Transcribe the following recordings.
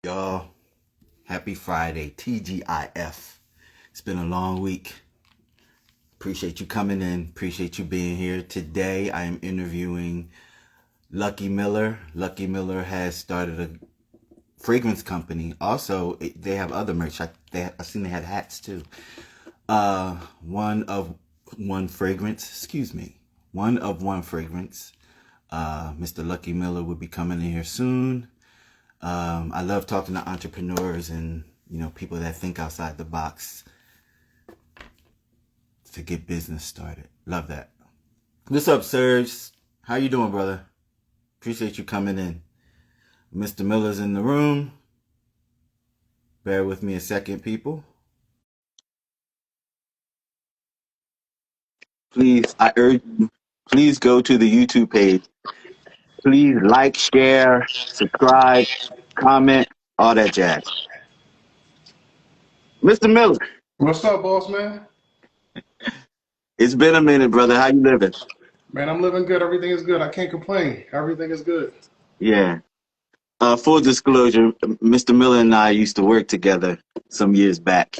Y'all, happy Friday, TGIF. It's been a long week. Appreciate you coming in. Appreciate you being here. Today I am interviewing Lucky Miller. Lucky Miller has started a fragrance company. Also, they have other merch. I seen they had hats too. One of one fragrance. Excuse me. One of one fragrance. Mr. Lucky Miller will be coming in here soon. I love talking to entrepreneurs and people that think outside the box to get business started. Love that. What's up, Serge? How you doing, brother? Appreciate you coming in. Mr. Miller's in the room. Bear with me a second, people. Please, I urge you, please go to the YouTube page. Please like, share, subscribe, comment, all that jazz. Mr. Miller, What's up, boss man? it's been a minute, brother. How you living? Man, I'm living good. Everything is good. I can't complain. Everything is good. Yeah. Full disclosure, Mr. Miller and I used to work together some years back.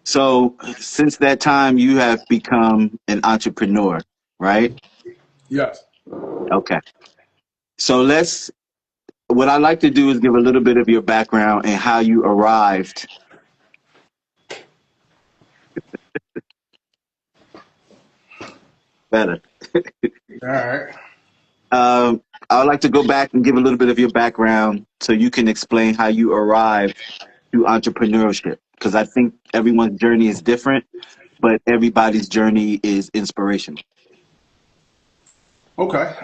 So since that time, you have become an entrepreneur, right? Yes. Okay. So what I like to do is give a little bit of your background and how you arrived. Better. All right. I would like to go back and give a little bit of your background so you can explain how you arrived to entrepreneurship. Because I think everyone's journey is different, but everybody's journey is inspirational. Okay.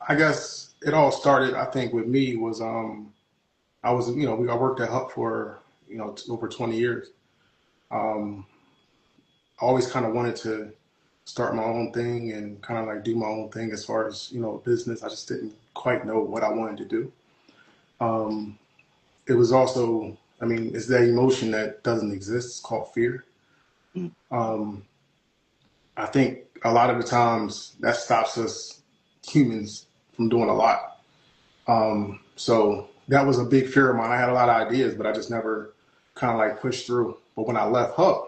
I guess it all started, I think, with me was I worked at Hub for, over 20 years. Um, I always kind of wanted to start my own thing and kind of like do my own thing as far as, business. I just didn't quite know what I wanted to do. Um, it was also, it's that emotion that doesn't exist. It's called fear. Mm. Um, I think a lot of the times that stops us humans from doing a lot. So that was a big fear of mine. I had a lot of ideas, but I just never kind of like pushed through. But when I left Hub,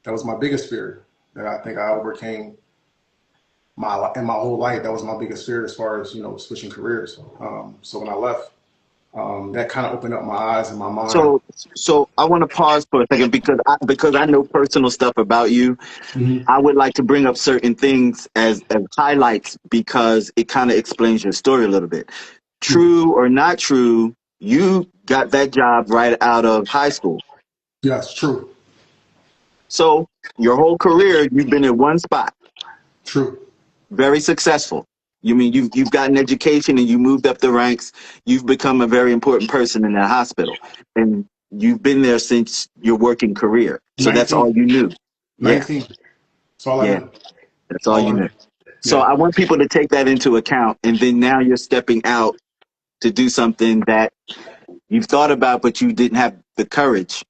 that was my biggest fear that I think I overcame in my whole life. That was my biggest fear as far as, switching careers. So when I left, that kind of opened up my eyes and my mind. So, so I want to pause for a second because I know personal stuff about you. Mhm. I would like to bring up certain things as highlights because it kind of explains your story a little bit. True or not true, you got that job right out of high school. Yes, true, So your whole career, you've been in one spot, true. very successful. You mean you've gotten education and you moved up the ranks. You've become a very important person in that hospital, and you've been there since your working career. So that's all 19, you knew. Yeah, 19. That's all I yeah, knew. that's That's all all you I knew. knew. So Yeah. I want people to take that into account, and then now you're stepping out to do something that you've thought about, but you didn't have the courage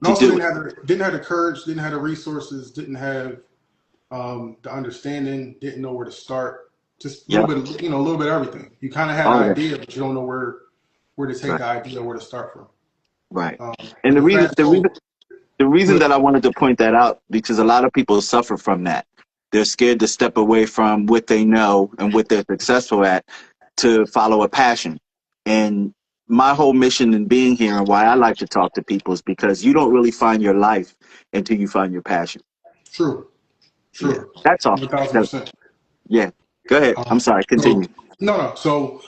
And to also do it. didn't have the courage, didn't have the resources, didn't have the understanding, didn't know where to start. Just a little Yep, bit, a little bit of everything. You kind of had all an of that. idea, but you don't know where to take Right, the idea, where to start from. right. And But the to reason, fast the reason, forward, the reason but that I wanted to point that out because a lot of people suffer from that. They're scared to step away from what they know and what they're successful at to follow a passion. And my whole mission in being here and why I like to talk to people is because you don't really find your life until you find your passion. true, Yeah, true, that's all. 1,000%. Yeah, go ahead. I'm sorry. So Continue. no, no. So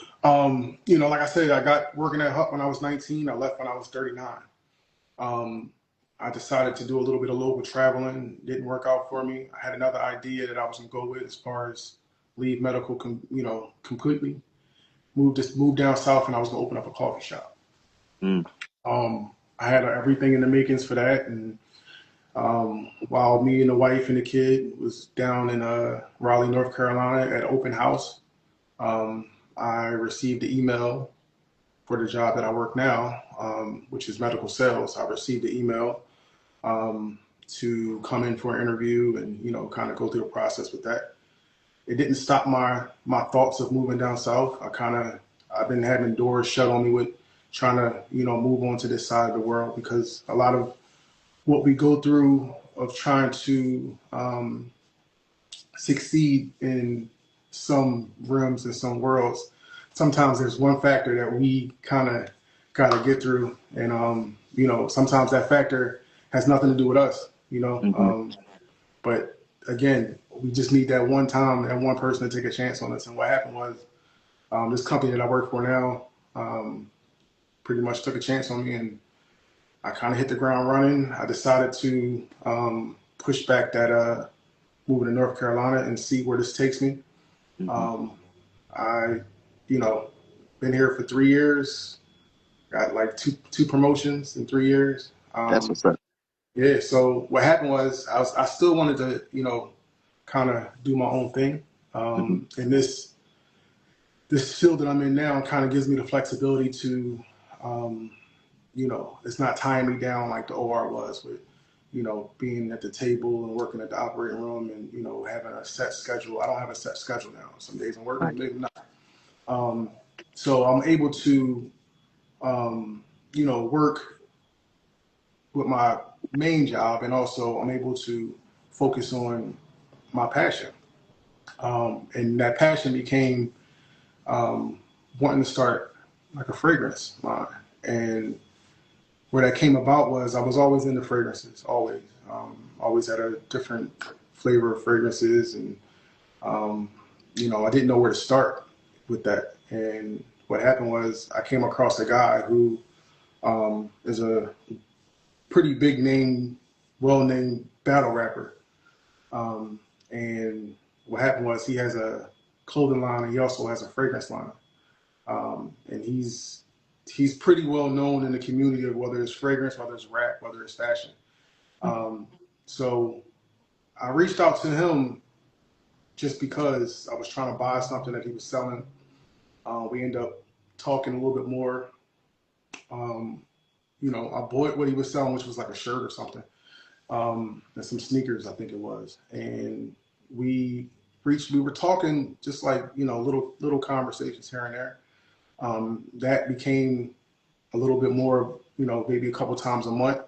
like I said, I got working at Hut when I was 19. I left when I was 39. Um, I decided to do a little bit of local traveling. Didn't work out for me. I had another idea that I was gonna go with as far as leave medical, completely. Moved down south, and I was gonna open up a coffee shop. Mm, I had everything in the makings for that, and while me and the wife and the kid was down in Raleigh, North Carolina, at open house, I received the email for the job that I work now, which is medical sales. I received the email to come in for an interview and kind of go through the process with that. It didn't stop my thoughts of moving down south. I kind of I've been having doors shut on me with trying to, move on to this side of the world, because a lot of what we go through of trying to succeed in some realms and some worlds, sometimes there's one factor that we kind of got to get through. And, sometimes that factor has nothing to do with us, Mm-hmm. but again, we just need that one time, that one person to take a chance on us. And what happened was, this company that I work for now pretty much took a chance on me, and I kind of hit the ground running. I decided to push back that moving to North Carolina and see where this takes me. Mm-hmm. Um, I, you know, been here for 3 years. Got like two promotions in 3 years. That's what's up. Yeah. So what happened was, I still wanted to, kind of do my own thing. Mm-hmm. And this field that I'm in now kind of gives me the flexibility to, um, it's not tying me down like the OR was with, being at the table and working at the operating room and, having a set schedule. I don't have a set schedule now. Some days I'm working, Right. maybe not. Um, so I'm able to, work with my main job, and also I'm able to focus on my passion. And that passion became um, wanting to start like a fragrance line. And where that came about was, I was always into fragrances, always. Always had a different flavor of fragrances. And, I didn't know where to start with that. And what happened was, I came across a guy who is a pretty big name, well named battle rapper. Um, and what happened was, he has a clothing line, and he also has a fragrance line. And he's pretty well known in the community, of whether it's fragrance, whether it's rap, whether it's fashion. Um, so I reached out to him just because I was trying to buy something that he was selling. We ended up talking a little bit more. Um, I bought what he was selling, which was like a shirt or something, and some sneakers, I think it was. And we we were talking just like, little conversations here and there. That became a little bit more, maybe a couple times a month.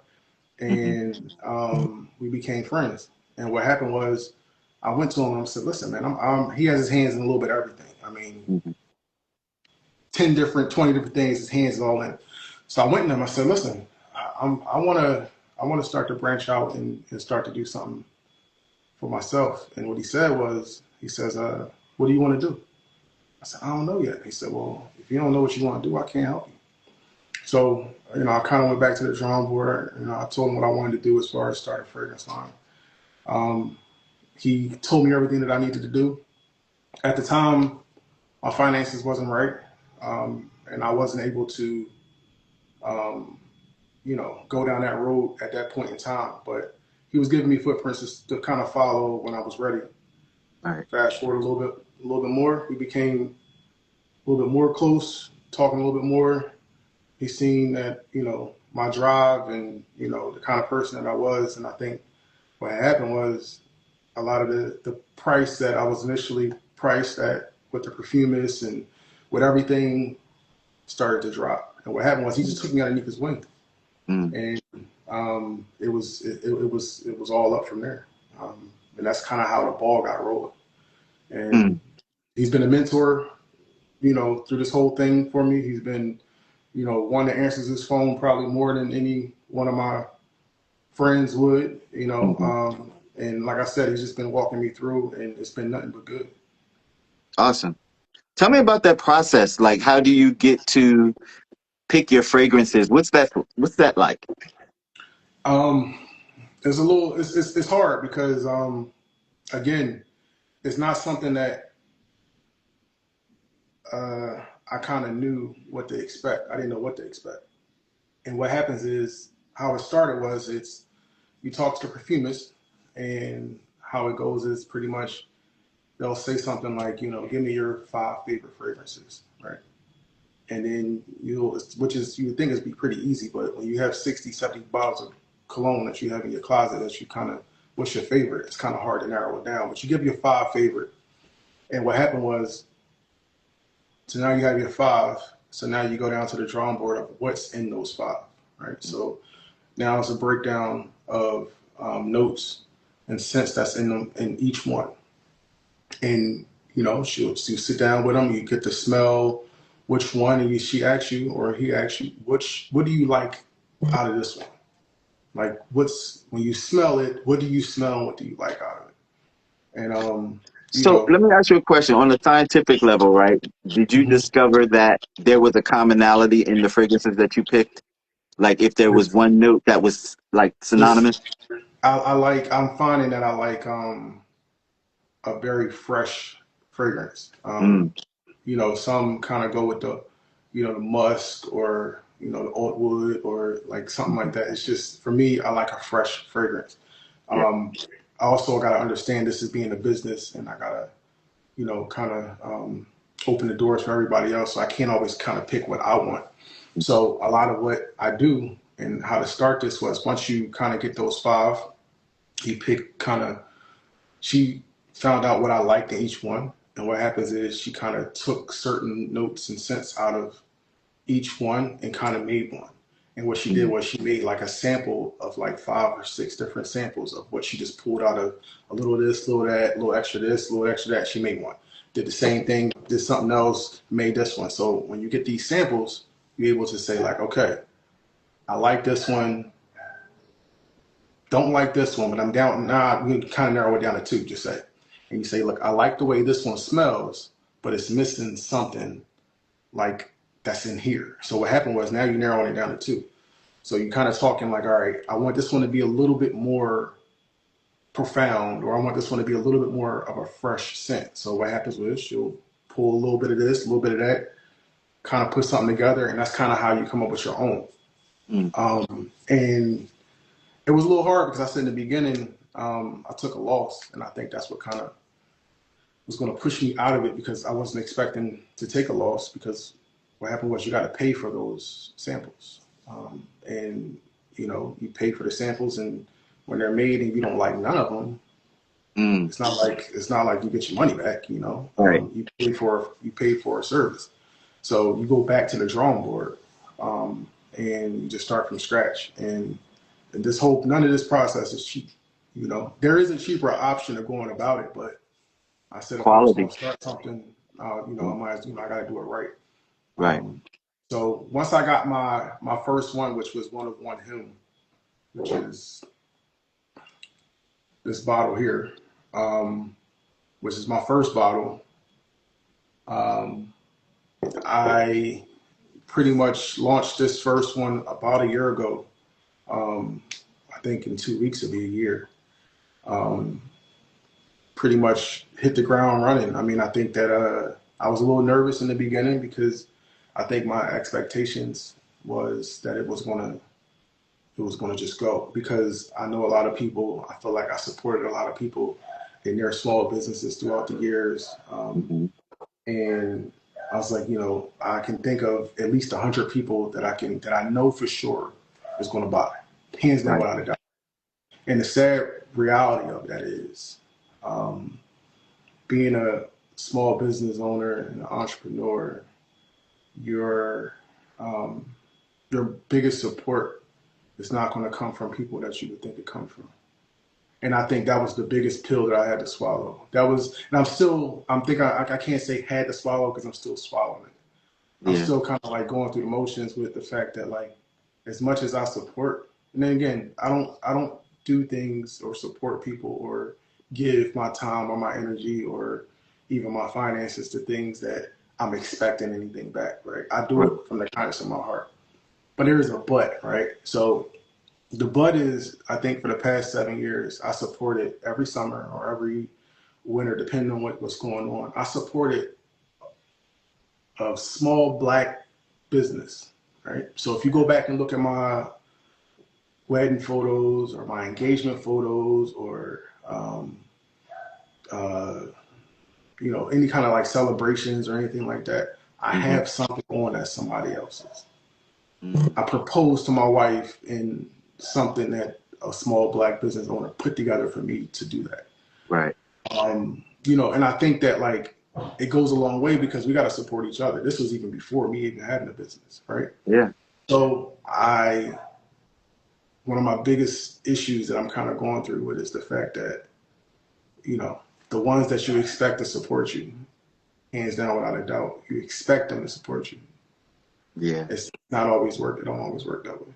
Mm-hmm. And we became friends. And what happened was, I went to him and I said, "Listen, man, he has his hands in a little bit of everything. I mean, Mm-hmm. 20 different things. His hands is all in." So I went to him. I said, "Listen, I want to start to branch out and start to do something for myself." And what he said was, he says, "What do you want to do?" I said, "I don't know yet." He said, "Well, if you don't know what you want to do, I can't help you." So, I kind of went back to the drawing board. I told him what I wanted to do as far as start a fragrance line. Um, he told me everything that I needed to do. At the time, my finances wasn't right, and I wasn't able to, um, go down that road at that point in time. But he was giving me footprints to kind of follow when I was ready. Right. Fast forward a little bit more, we became a little bit more close, talking a little bit more. He seen that, my drive and, the kind of person that I was. And I think what happened was, a lot of the price that I was initially priced at with the perfumist and with everything started to drop. And what happened was, he just took me underneath his wing. Mm-hmm. And it was all up from there. And that's kind of how the ball got rolling. Mm-hmm. And he's been a mentor, through this whole thing for me. He's been, one that answers his phone probably more than any one of my friends would, Mm-hmm. and like I said, he's just been walking me through, and it's been nothing but good. Awesome. Tell me about that process. Like, how do you get to pick your fragrances? What's that like? Um, it's hard because, again, it's not something that I kind of knew what to expect. I didn't know what to expect. And what happens is, how it started was, you talk to the perfumist, and how it goes is pretty much, they'll say something like, "Give me your 5 favorite fragrances," right? And then which is, you would think it'd be pretty easy, but when you have 60, 70 bottles of cologne that you have in your closet, that you kind of, what's your favorite? It's kind of hard to narrow it down, but you give your 5 favorite. And what happened was, So now you have your five. So now you go down to the drawing board of what's in those five, right? So now it's a breakdown of notes and scents that's in them in each one. And she'll sit down with them. You get to smell which one, and she asks you or he asks you, what do you like out of this one? Like, what's when you smell it? What do you smell? And what do you like out of it? And you So know, let me ask you a question. On the scientific level, right? Did you mhm. discover that there was a commonality in the fragrances that you picked? Like if there was it's, one note that was like it's synonymous? I like. I'm finding that I like a very fresh fragrance. Mm, Some kind of go with the musk or the oat wood or like something like mhm. that. It's just for me, I like a fresh fragrance. Yeah. Um, I also got to understand this is being a business, and I gotta kind of open the doors for everybody else. So I can't always kind of pick what I want. So a lot of what I do and how to start this was once you kind of get those five, you pick kind of she found out what I liked in each one. And what happens is she kind of took certain notes and scents out of each one and kind of made one. And what she did Mm, was she made like a sample of like 5 or 6 different samples of what she just pulled out of a little of this, a little of that, a little extra this, a little extra that. She made one. Did the same thing, did something else, made this one. So when you get these samples, you're able to say like, okay, I like this one, don't like this one, but I'm down. Nah, we kind of narrow it down to two, just say. And you say, look, I like the way this one smells, but it's missing something like that's in here. So what happened was now you're narrowing it down to two. So you kind of talking like, all right, I want this one to be a little bit more profound, or I want this one to be a little bit more of a fresh scent. So what happens is you'll pull a little bit of this, a little bit of that, kind of put something together, and that's kind of how you come up with your own. mm. And it was a little hard because I said in the beginning, I took a loss, and I think that's what kind of was going to push me out of it because I wasn't expecting to take a loss because what happened was you got to pay for those samples. And, you pay for the samples and when they're made and you don't like none of them, Mm. it's not like you get your money back. Right. You pay for a service. So you go back to the drawing board and you just start from scratch. And none of this process is cheap. There is a cheaper option of going about it, but I said if I was going Quality. to start something, I Mm. might, I got to do it right. Right. Um, so once I got my first one, which was one of one him, which is this bottle here, um, which is my first bottle, um, I pretty much launched this first one about a year ago. Um, I think in 2 weeks it'll be a year. Um, Pretty much hit the ground running. I mean, I think that I was a little nervous in the beginning because I think my expectations was that it was gonna just go because I know a lot of people. I feel like I supported a lot of people in their small businesses throughout the years, Hmm. and I was like, I can think of at least 100 people that I know for sure is going to buy, hands down Right. without a doubt. And the sad reality of that is, um, being a small business owner and an entrepreneur, your um, your biggest support is not going to come from people that you would think it comes from. And I think that was the biggest pill that I had to swallow. And I'm thinking I can't say had to swallow because I'm still swallowing it. I'm Yeah. still kind of like going through the motions with the fact that like, as much as I support, and then again, I don't do things or support people or give my time or my energy or even my finances to things that I'm expecting anything back, right? I do Right. it from the kindness of my heart. But there is a but, right? So the but is, I think for the past 7 years, I supported every summer or every winter, depending on what's going on. I supported a small black business, right? So if you go back and look at my wedding photos or my engagement photos or uh, any kind of like celebrations or anything like that, I Hmm. have something on that's somebody else's. Mm. I proposed to my wife in something that a small black business owner put together for me to do that. Right. And I think that like it goes a long way because we got to support each other. This was even before me even having a business, right? Yeah. So one of my biggest issues that I'm kind of going through with is the fact that, you know, the ones that you expect to support you, hands down, without a doubt, you expect them to support you. Yeah. It's not always work. It don't always work that way,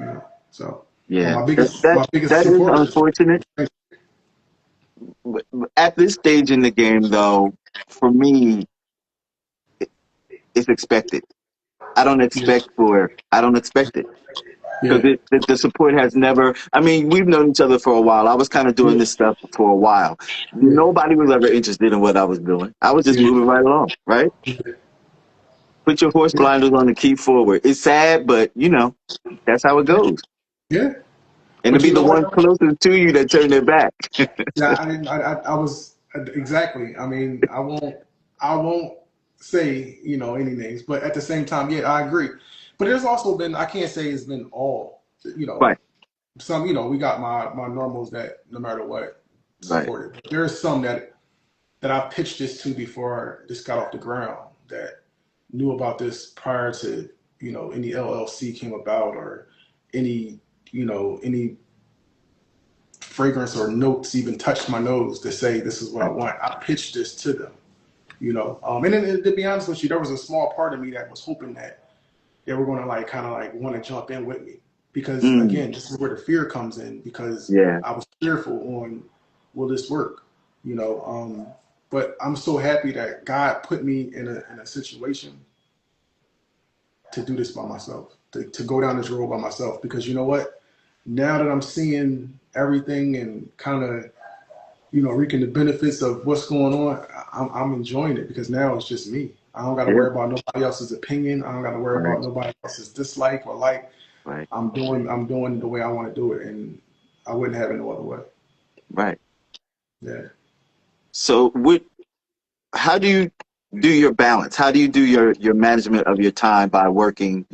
you know. So, but Yeah. my biggest That is supporters. unfortunate. At this stage in the game, though, for me, it's expected. Yeah, I don't expect it. yeah, Because the support has never, I mean, we've known each other for a while. I was kind of doing yeah, this stuff for a while. yeah, Nobody was ever interested in what I was doing. I was just yeah, moving right along, right? Put your horse yeah, blinders on and keep forward. It's sad, but that's how it goes. yeah. And to But be you the know ones what? closest to you that turn their back. Yeah, I was exactly. I mean, I won't say any names, but at the same time, yeah, I agree. But there's also been, I can't say it's been all, Right, some, we got my normals that no matter what right, support it. But there's some that I pitched this to before this got off the ground that knew about this prior to any LLC came about or any any fragrance or notes even touched my nose to say this is what I right, want. I pitched this to them, and then, to be honest with you, there was a small part of me that was hoping that they were going to like kind of like want to jump in with me because mm, again, this is where the fear comes in because yeah, I was fearful on will this work, you know. But I'm so happy that God put me in a situation to do this by myself, to go down this road by myself because you know what? Now that I'm seeing everything and kind of reaping the benefits of what's going on, I'm enjoying it because now it's just me. I don't got to yeah, worry about nobody else's opinion. I don't got to worry right, about nobody else's dislike or like. right, I'm doing the way I want to do it, and I wouldn't have it no other way. right. Yeah. So, how do you do your balance? How do you do your management of your time by working,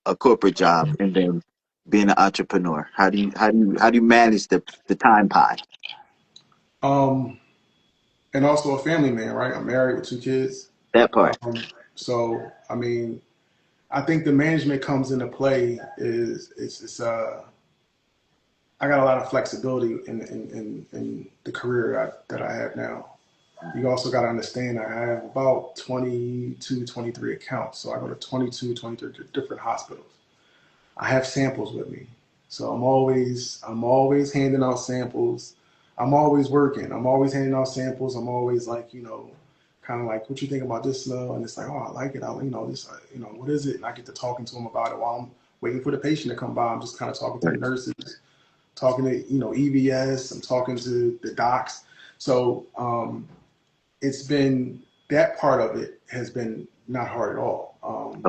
a corporate job and then being an entrepreneur? How do you manage the time pie? Um, and also a family man, right? I'm married with two kids. That part. Um, so I mean, I think the management comes into play is it's I got a lot of flexibility in the career that I have now. You also got to understand I have about 22, 23 accounts. So I go to 22, 23 different hospitals. I have samples with me. So I'm always handing out samples. I'm always working. I'm always handing out samples. I'm always like, kind of like, what you think about this smell? And it's like, oh, I like it. This, what is it? And I get to talking to them about it while I'm waiting for the patient to come by. I'm just kind of talking to the Right, nurses, talking to, EVS. I'm talking to the docs. So, it's been that part of it has been not hard at all.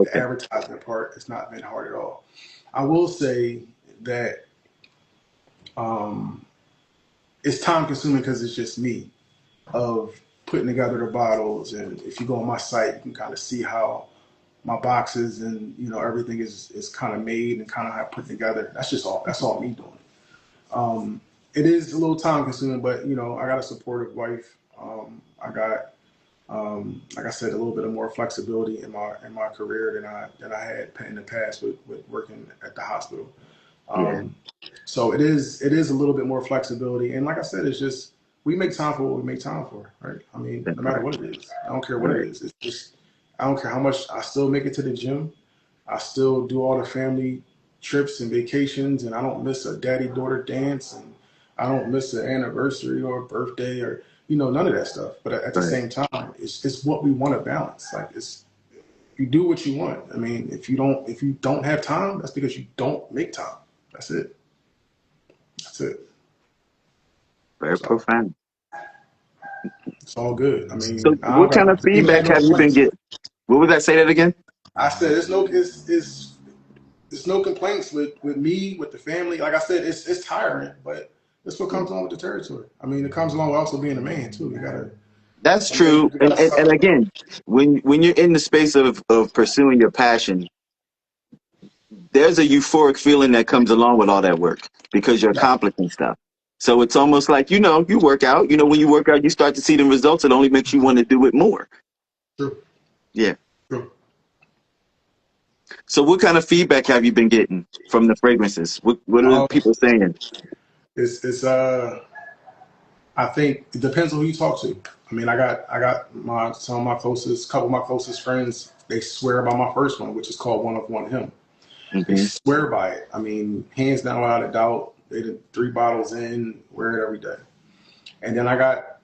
The okay, advertisement part has not been hard at all. I will say that um, it's time consuming because it's just me of putting together the bottles. And if you go on my site, you can kind of see how my boxes and everything is kind of made and kind of have put together. That's all me doing. It is a little time consuming, but I got a supportive wife. I got like I said, a little bit of more flexibility in my career than I had in the past with working at the hospital. yeah, Um, so it is a little bit more flexibility, and like I said, it's just we make time for what we make time for, right? I mean, that no matter part. what it is, I don't care what it Right, is. It's just I don't care how much I still make it to the gym. I still do all the family trips and vacations, and I don't miss a daddy-daughter dance, and I don't miss an anniversary or a birthday or none of that stuff. But at the right, same time, it's what we want to balance. Like you do what you want. I mean, if you don't have time, that's because you don't make time. That's it. That's it. very So profound. it's all good. I So, mean, I don't what kind got of ain't feedback no have you been complaints. getting? What was that? Say that again. I said it's no complaints with me, with the family. Like I said, it's tiring, but that's what Yeah. comes along with the territory. I mean, it comes along with also being a man too. You gotta That's some days true. you And, gotta and suck and it up. again, when you're in the space of pursuing your passion, there's a euphoric feeling that comes along with all that work because you're Yeah, accomplishing stuff. So it's almost like, you work out, when you work out, you start to see the results. It only makes you want to do it more. True. Yeah. True. So what kind of feedback have you been getting from the fragrances? What are Um, people saying? it's I think it depends on who you talk to. I mean, I got my some of my closest couple of my closest friends. They swear by my first one, which is called One of One Him. They Hmm. swear by it. I mean, hands down, without a doubt. They did 3 bottles in, wear it every day. And then I got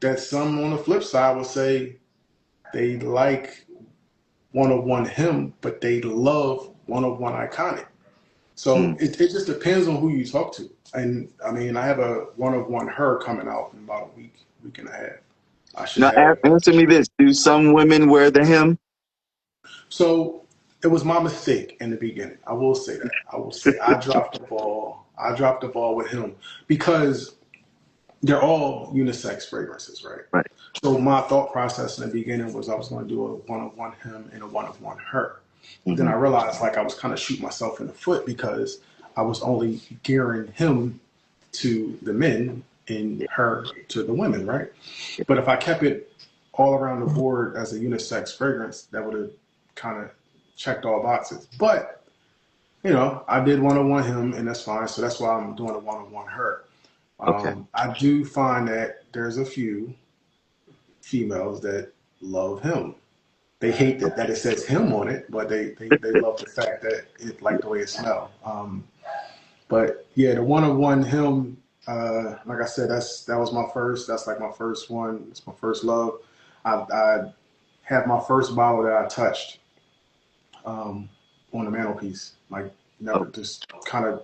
that some on the flip side will say they like One of One Him, but they love One of One Iconic. So Mm. it just depends on who you talk to. And I mean, I have a One of One Her coming out in about a week and a half. I should Now, have. answer me this. Do some women wear the hem? So it was my mistake in the beginning. I will say that. I will say I dropped the ball. I dropped the ball with him because they're all unisex fragrances, right? Right. So my thought process in the beginning was I was going to do a one of one him and a one of one her. But then Hmm. I realized like I was kind of shooting myself in the foot because I was only gearing him to the men and Yeah. her to the women, right? Yeah. But if I kept it all around the board as a unisex fragrance, that would have kind of checked all boxes. But I did one on one him, and that's fine. So that's why I'm doing a one on one her. Okay. I do find that there's a few females that love him. They hate that it says him on it, but they love the fact that it like the way it smells. But yeah, the one on one him, like I said, that was my first. That's like my first one. It's my first love. I had my first bottle that I touched um, on the mantelpiece, like Oh, never just kind of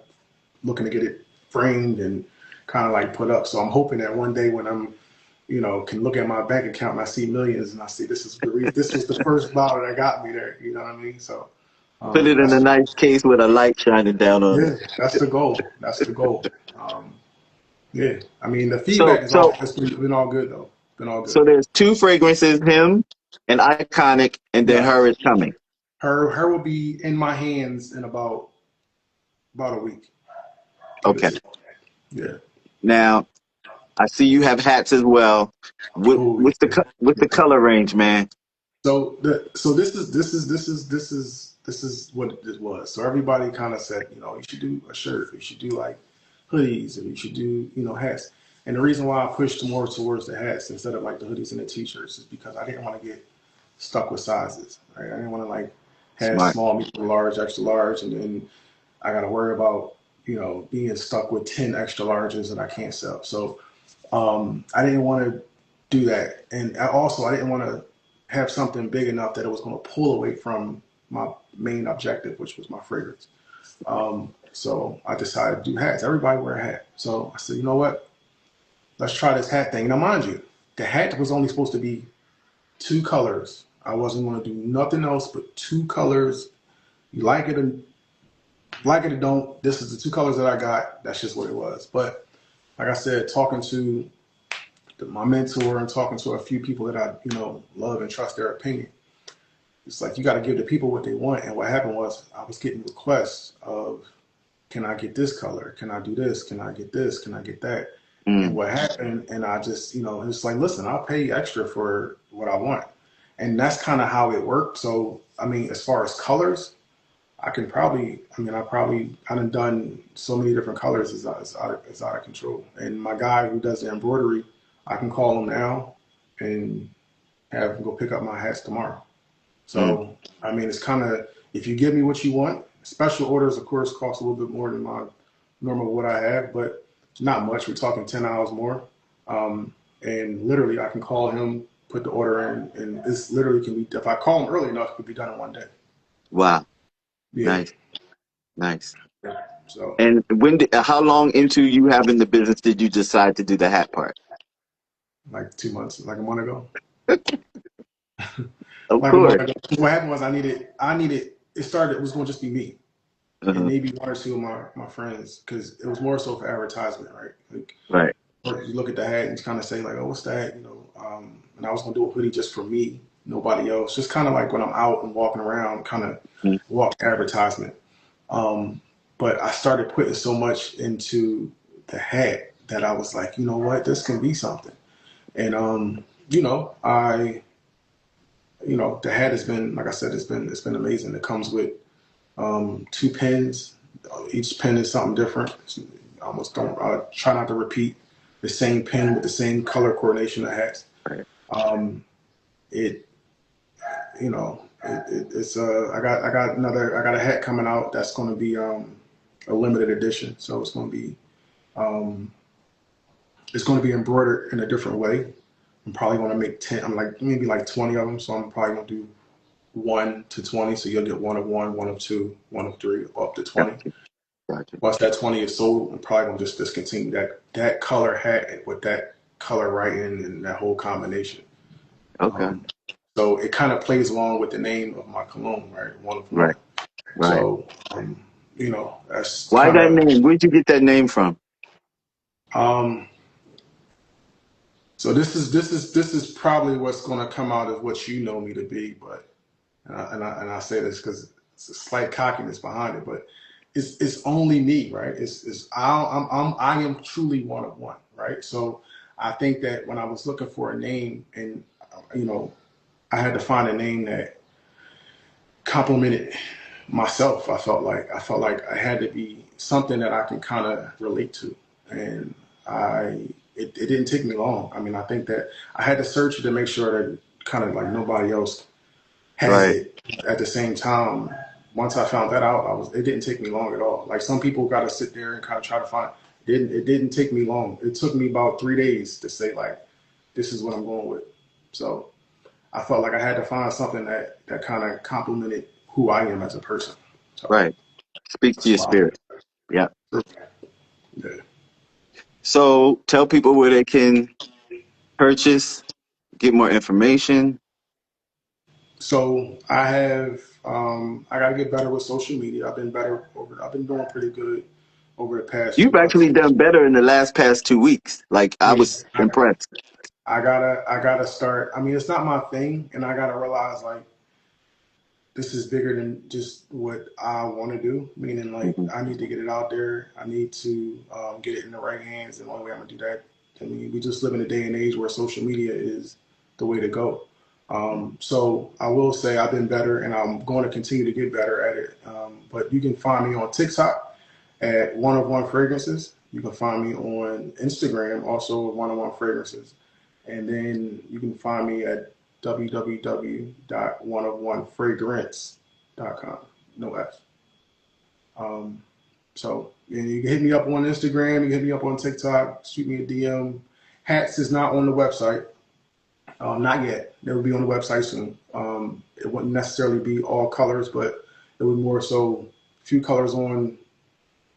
looking to get it framed and kind of like put up. So I'm hoping that one day when I'm can look at my bank account and I see millions and I see this is the reason this was the first bottle that got me there. You know what I mean? So put it in a that's nice case with a light shining down on it. yeah, that's the goal. That's the goal. Yeah, I mean the So, feedback is so, all it's been all good though. It's been all good. so there's two fragrances, him and iconic, and then Yeah, her is coming. her will be in my hands in about a week. Give it Okay. to yeah. Now, I see you have hats as well. Oh What's the yeah. color range, man? So this is what it was. So everybody kind of said, you should do a shirt, you should do like hoodies, and you should do hats. And the reason why I pushed more towards the hats instead of like the hoodies and the t-shirts is because I didn't want to get stuck with sizes. Right? I didn't want to like have Smart. small, medium, large, extra large, and then I got to worry about being stuck with 10 extra larges that I can't sell. So I didn't want to do that, and I didn't want to have something big enough that it was going to pull away from my main objective, which was my fragrance. So I decided to do hats. Everybody wear a hat. So I said, you know what? Let's try this hat thing. Now, mind you, the hat was only supposed to be 2 colors. I wasn't going to do nothing else but 2 colors. You like it or don't. This is the 2 colors that I got. That's just what it was. But like I said, talking to my mentor and talking to a few people that I, love and trust their opinion. It's like you got to give the people what they want. And what happened was I was getting requests of, can I get this color? Can I do this? Can I get this? Can I get that? And Mm. what happened, and I just, it's like, listen, I'll pay extra for what I want. And that's kind of how it worked. So, I mean, as far as colors, I done so many different colors. It's out of control. And my guy who does the embroidery, I can call him now and have him go pick up my hats tomorrow. Mm. So, I mean, it's kind of, if you give me what you want, special orders, of course, cost a little bit more than my normal what I have, but not much. We're talking 10 hours more. And literally, I can call him, put the order in, and this literally can be, if I call him early enough, it could be done in one day. Wow. Yeah. Nice. Nice. Yeah. So, And how long into you having the business did you decide to do the hat part? like 2 months, like a month ago. Of Like a month course. ago. What happened was it was going to just be me and Uh-huh. maybe one or two of my friends because it was more so for advertisement, right? Like, Right. you look at the hat and kind of say like, "Oh, what's that?" And I was gonna do a hoodie just for me, nobody else. Just kind of like when I'm out and walking around, kind of Mm. walk advertisement. Um, but I started putting so much into the hat that I was like, you know what, this can be something. And you know, the hat has been, like I said, it's been amazing. It comes with two pins. Each pin is something different. I almost don't try not to repeat the same pin with the same color coordination of hats. Right. Um, it it's I got a hat coming out that's going to be a limited edition. So um, it's going to be embroidered in a different way. I'm probably going to make 10. I'm like maybe like 20 of them. So I'm probably going to do 1 to 20. So you'll get one of one, one of two, one of three, up to 20. Gotcha. Gotcha. Once that 20 is sold, I'm probably going to just discontinue that color hat with that color writing and that whole combination. Okay. Um, so it kind of plays along with the name of my cologne, right? One of one. Right. Right. So, that's Why kind that of, name? Where'd you get that name from? um, so this is probably what's going to come out of what you know me to be, but, and I say this because it's a slight cockiness behind it, but it's only me, right? I am truly one of one, right? So I think that when I was looking for a name and, you know, I had to find a name that complimented myself. I felt like I had to be something that I can kind of relate to, and it didn't take me long. I mean, I think that I had to search to make sure that kind of like nobody else has Right. it. At the same time, once I found that out, it didn't take me long at all. Like some people got to sit there and kind of try to find. It didn't take me long. It took me about 3 days to say like, this is what I'm going with. So I felt like I had to find something that kind of complemented who I am as a person. So Right. Speaks to that's your why. spirit. Yeah. Yeah. So tell people where they can purchase, get more information. So I got to get better with social media. I've been doing pretty good over the past few You've months. actually done better in the last past 2 weeks. Like I Yeah, was impressed. I gotta start. I mean, it's not my thing, and I gotta realize like this is bigger than just what I want to do. Meaning, like, Hmm. I need to get it out there. I need to get it in the right hands. And the only way I'm gonna do that, I mean, we just live in a day and age where social media is the way to go. So I will say I've been better, and I'm going to continue to get better at it. But you can find me on TikTok at One of One Fragrances. You can find me on Instagram also at One of One Fragrances. And then you can find me at www.oneofonefragrance.com. No F. So and you can hit me up on Instagram, you can hit me up on TikTok, shoot me a DM. Hats is not on the website. Not yet. They will be on the website soon. It wouldn't necessarily be all colors, but it would more so few colors on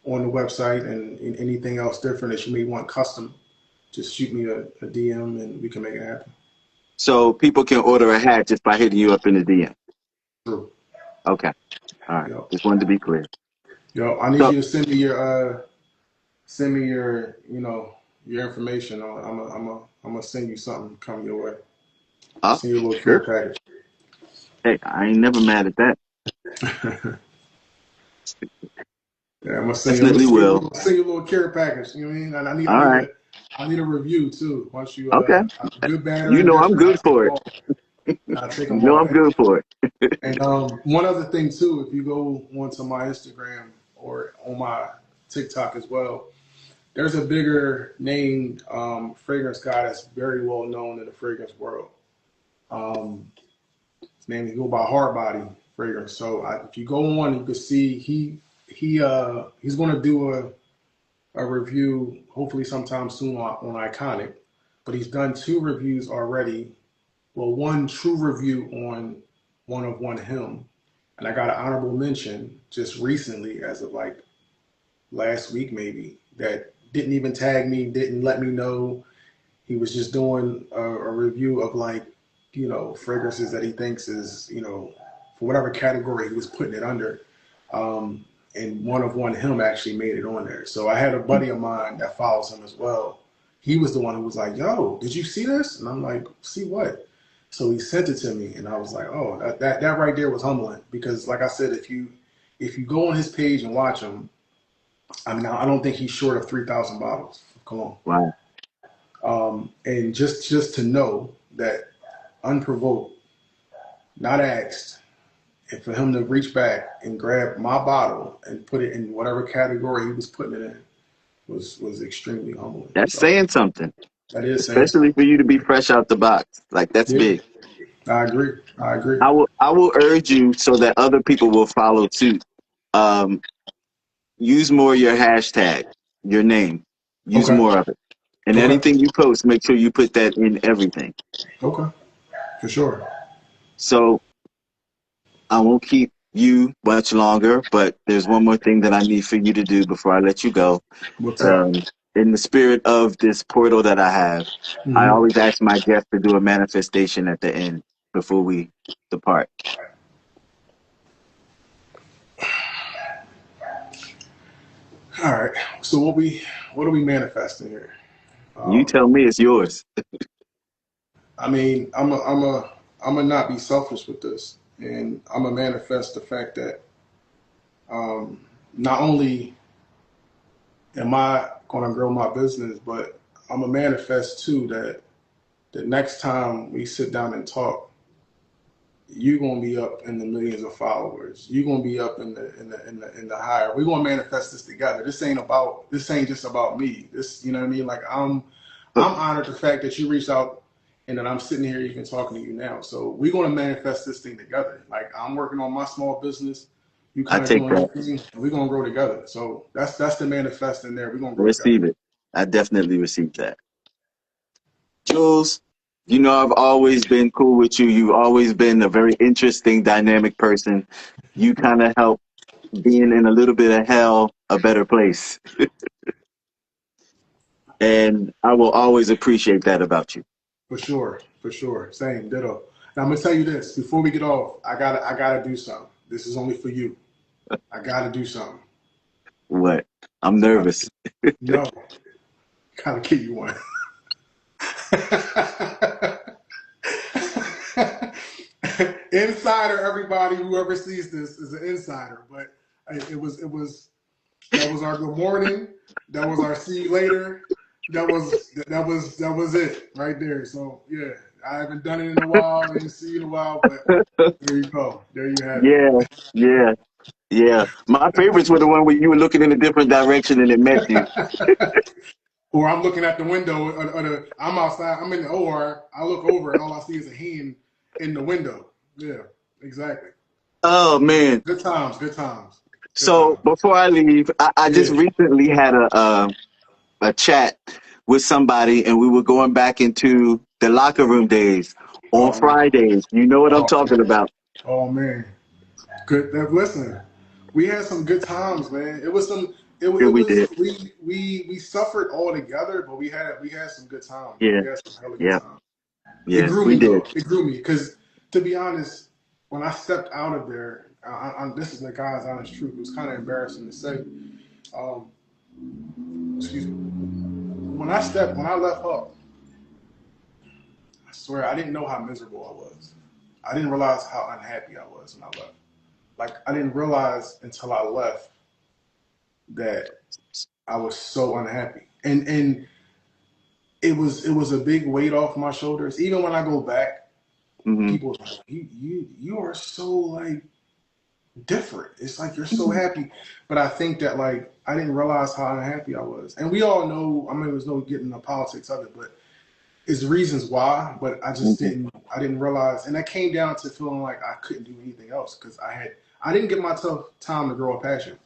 the website and anything else different that you may want custom. Just shoot me a DM and we can make it happen. So people can order a hat just by hitting you up in the DM. True. Okay. All right. Yep. Just wanted to be clear. Yo, I need So, you to send me your information. I'm gonna send you something coming your way. Send you a little care sure. package. Hey, I ain't never mad at that. Yeah, I'm gonna send you. I'm gonna Definitely send you, will. I'm gonna send you a little care package. You know what I mean? And All right. I need a review too. Once you Okay. good, bad, or You know I'm indifferent, I good take for them it. all. I take You them know all. I'm good for it. And one other thing too, if you go onto my Instagram or on my TikTok as well, there's a bigger named fragrance guy that's very well known in the fragrance world. Um, his name is go by Hardbody Fragrance. So if you go on, you can see he's going to do a review hopefully sometime soon on Iconic, but he's done 2 reviews already. Well, one true review on One of One Him, and I got an honorable mention just recently, as of like last week maybe, that didn't even tag me, didn't let me know. He was just doing a review of like, fragrances that he thinks is, for whatever category he was putting it under. Um, and One of One Him actually made it on there. So I had a buddy of mine that follows him as well. He was the one who was like, "Yo, did you see this?" And I'm like, "See what?" So he sent it to me, and I was like, "Oh, that right there was humbling." Because, like I said, if you go on his page and watch him, I mean, I don't think he's short of 3,000 bottles of cologne. Wow. And just to know that unprovoked, not asked, and for him to reach back and grab my bottle and put it in whatever category he was putting it in was extremely humbling. That's So saying something, that is saying especially something. for you to be fresh out the box. Like that's Yeah, big. I agree. I agree. I will urge you so that other people will follow suit. Um, use more your hashtag, your name. Use Okay. more of it. And Okay. anything you post, make sure you put that in everything. Okay. For sure. So I won't keep you much longer, but there's one more thing that I need for you to do before I let you go. What's up? Um, in the spirit of this portal that I have, I Hmm. always ask my guests to do a manifestation at the end before we depart. All right. So what are we manifesting here? You Um, tell me it's yours. I mean, I'm a not be selfish with this, and I'm a manifest the fact that um, not only am I going to grow my business, but I'm a manifest too that the next time we sit down and talk, you're gonna be up in the millions of followers. You're gonna be up in the higher. We're gonna manifest this together. This ain't just about me. This, you know what I mean? Like I'm honored the fact that you reached out and that I'm sitting here even talking to you now. So we're gonna manifest this thing together. Like I'm working on my small business, you I kind of take doing your that. thing, and we're gonna grow together. So that's the manifest in there. We're gonna grow together. Receive it. I definitely receive that. Jules, you know I've always been cool with you. You've always been a very interesting, dynamic person. You kind of help being in a little bit of hell a better place. And I will always appreciate that about you. For sure, for sure. Same, ditto. Now I'm gonna tell you this before we get off. I gotta do something. This is only for you. I gotta do something. What? I'm nervous. No, gotta give you one. Insider, everybody, whoever sees this is an insider. But it was that was our good morning. That was our see you later. That was it right there. So yeah, I haven't done it in a while. I didn't see you in a while, but there you go. There you have Yeah, yeah, yeah. My favorites were the one where you were looking in a different direction and it met you. it. Or I'm looking at the window, I'm outside, I'm in the OR, I look over and all I see is a hand in the window. Yeah, exactly. Oh man. Good times, good times, good So times. before I leave, I just Yeah. recently had a chat with somebody and we were going back into the locker room days on Oh man. Fridays. You know what I'm Oh talking man. about. Oh man. Good. Listen, we had some good times, man. It was some. Yeah, It we was did. we suffered all together, but we had some good times, man. Yeah, We had some hella good yeah, times. It yeah, grew we me did. though. It grew me because, to be honest, when I stepped out of there, this is the guy's honest truth. It was kind of embarrassing to say. Um, excuse me. When I left Hawk, I swear I didn't know how miserable I was. I didn't realize how unhappy I was when I left. Like I didn't realize until I left that I was so unhappy, and it was a big weight off my shoulders. Even when I go back, Hmm. people are like, you are so like different. It's like you're so Hmm. happy. But I think that like I didn't realize how unhappy I was. And we all know, I mean, there's no getting the politics of it, but it's reasons why. But Hmm. I didn't realize. And that came down to feeling like I couldn't do anything else because I didn't give myself time to grow a passion.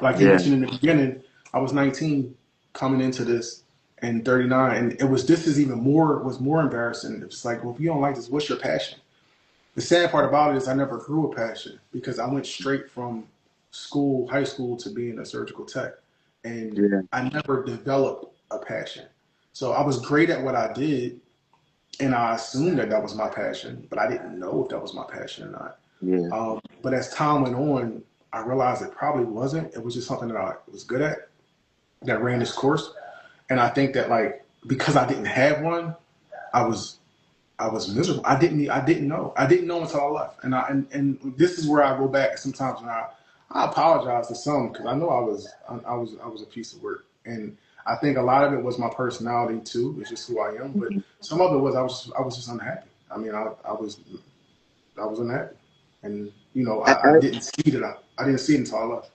Like you Yeah, mentioned in the beginning, I was 19 coming into this and 39. And this is even more, was more embarrassing. It's like, well, if you don't like this, what's your passion? The sad part about it is I never grew a passion because I went straight from high school to being a surgical tech. And yeah, I never developed a passion. So I was great at what I did and I assumed that that was my passion, but I didn't know if that was my passion or not. yeah. But as time went on, I realized it probably wasn't. It was just something that I was good at that ran its course. And I think that like because I didn't have one, I was I was miserable. I didn't know. I didn't know until I left. And this is where I go back sometimes when I apologize to some because I know I was a piece of work, and I think a lot of it was my personality too. It's just who I am, but some of it was I was just unhappy. I mean, I was unhappy, and you know I didn't see it. I didn't see it until I left.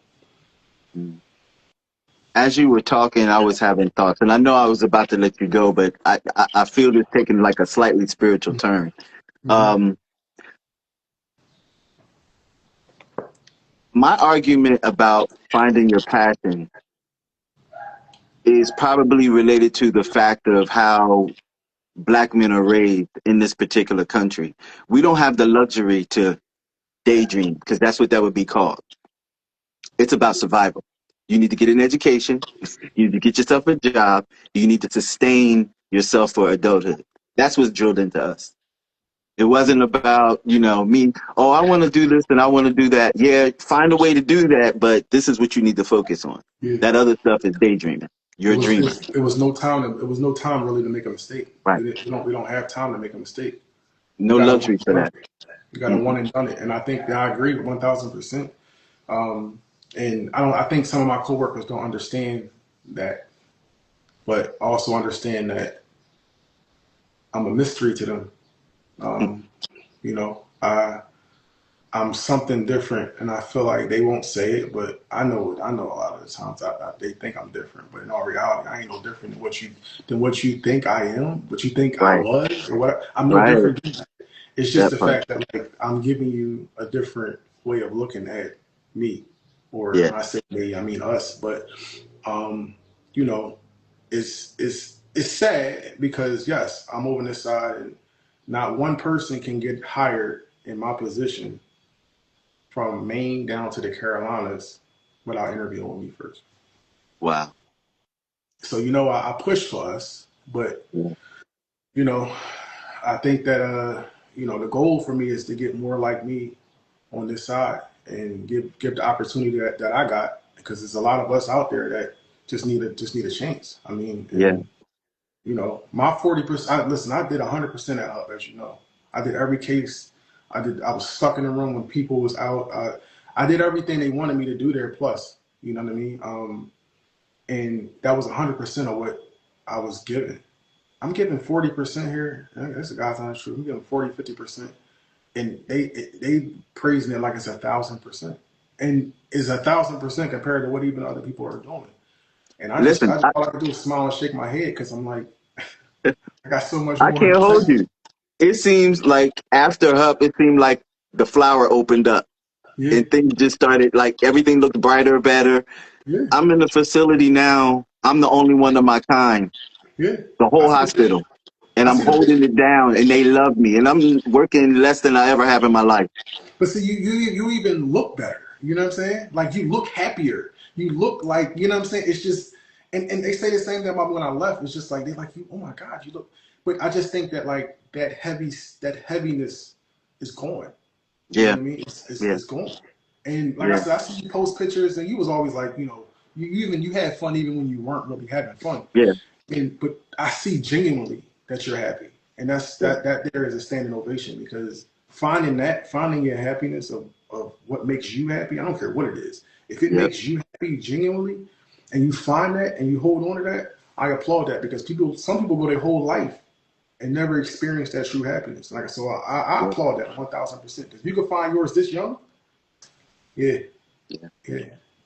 As you were talking, I was having thoughts, and I know I was about to let you go, but I feel this taking like a slightly spiritual turn. Mm-hmm. Um, my argument about finding your passion is probably related to the fact of how black men are raised in this particular country. We don't have the luxury to daydream because that's what that would be called. It's about survival. You need to get an education. You need to get yourself a job. You need to sustain yourself for adulthood. That's what's drilled into us. It wasn't about, me, oh, I want to do this and I want to do that. Yeah, find a way to do that, but this is what you need to focus on. Yeah. That other stuff is daydreaming. You're a dreamer. It was no time. It was no time really to make a mistake. Right. We don't have time to make a mistake. You No got to luxury one for and done that. it. You got to one and done it. And I think that I agree with 1,000%. And I think some of my coworkers don't understand that, but also understand that I'm a mystery to them. You know, I'm something different, and I feel like they won't say it, but I know it. I know a lot of the times they think I'm different, but in all reality, I ain't no different than what you think I am, what you think I Right. was, or what I'm no Right. different than that. It's just That the part. fact that like I'm giving you a different way of looking at me, or Yeah. when I say me, I mean us. But you know, it's sad because yes, I'm over this side, and not one person can get hired in my position from Maine down to the Carolinas without interviewing me first. Wow. So you know, I push for us, but Yeah. you know, I think that you know, the goal for me is to get more like me on this side and give the opportunity that I got because there's a lot of us out there that just need a chance. I mean, Yeah. and you know, my 40%. Listen, I did 100% at Hub, as you know. I did every case. I was stuck in the room when people was out. I did everything they wanted me to do there. Plus, you know what I mean. And that was 100% of what I was given. I'm giving 40% here. That's a God's honest truth. I'm giving 40, 50%, and they praising it like it's 1,000%, and it's 1,000% compared to what even other people are doing. And Listen, all I can do is smile and shake my head because I'm like, I got so much I more in can't the hold tank. you. It seems like after Hup, it seemed like the flower opened up Yeah, and things just started, like everything looked brighter, better. yeah, I'm in the facility now. I'm the only one of my kind, yeah. the I whole see the vision. hospital. And I I'm see the holding vision. it down and they love me. And I'm working less than I ever have in my life. But see, you even look better. You know what I'm saying? Like you look happier. You look like you know what I'm saying. It's just, and they say the same thing about me when I left. It's just like they like you. Oh my God, you look. But I just think that like that heaviness is gone. You know Yeah. what I mean? Yeah. It's gone. And like I Yeah. said, I see you post pictures, and you was always like, you know, you had fun even when you weren't really having fun. Yeah. And but I see genuinely that you're happy, and Yeah. that there is a standing ovation because finding your happiness of what makes you happy. I don't care what it is. If it Yeah. makes you happy genuinely, and you find that and you hold on to that, I applaud that because some people go their whole life and never experience that true happiness. Like so, I Yeah. applaud that 1,000%. If you can find yours this young, yeah, Yeah. yeah.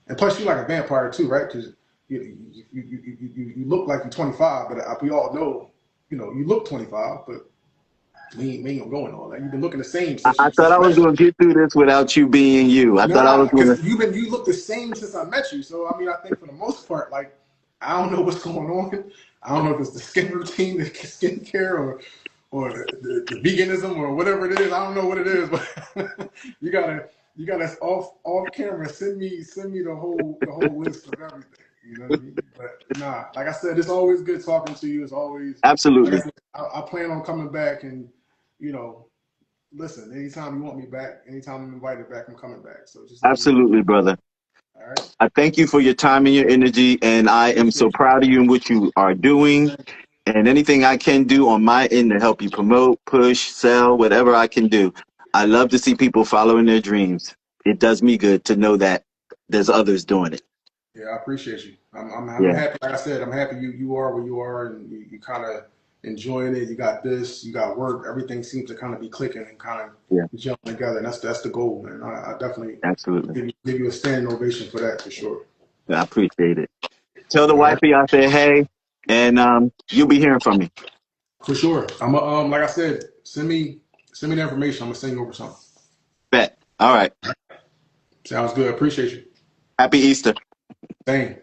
And plus, you like a vampire too, right? Because you look like you're 25, but we all know, you know, you look 25, but we ain't gonna go in all that. You've been looking the same I thought since I you was met me. going to get through this without you being you. I thought I was Nah, going to. because you look the same since I met you. So I mean, I think for the most part, like I don't know what's going on. I don't know if it's the skin routine, the skincare, or the veganism or whatever it is. I don't know what it is, but you gotta off camera send me the whole list of everything. You know what I mean? But nah, like I said, it's always good talking to you. It's always like I Absolutely. said, I plan on coming back and you know, listen, anytime you want me back, anytime I'm invited back, I'm coming back. So just let me know. Absolutely, brother. All right. I thank you for your time and your energy. And I am so Appreciate you. proud of you and what you are doing. And anything I can do on my end to help you promote, push, sell, whatever I can do. I love to see people following their dreams. It does me good to know that there's others doing it. Yeah, I appreciate you. I'm Yeah, happy. Like I said, I'm happy you are where you are, and you kind of enjoying it. You got this, you got work. Everything seems to kind of be clicking and kind yeah, of gelling together. And that's the goal, man. I definitely absolutely. give you a standing ovation for that for sure. Yeah, I appreciate it. Tell the All right, wifey I said hey, and you'll be hearing from me. for sure. I'm like I said, send me the information. I'm gonna send you over something. Bet. All right. Sounds good. Appreciate you. Happy Easter. Same.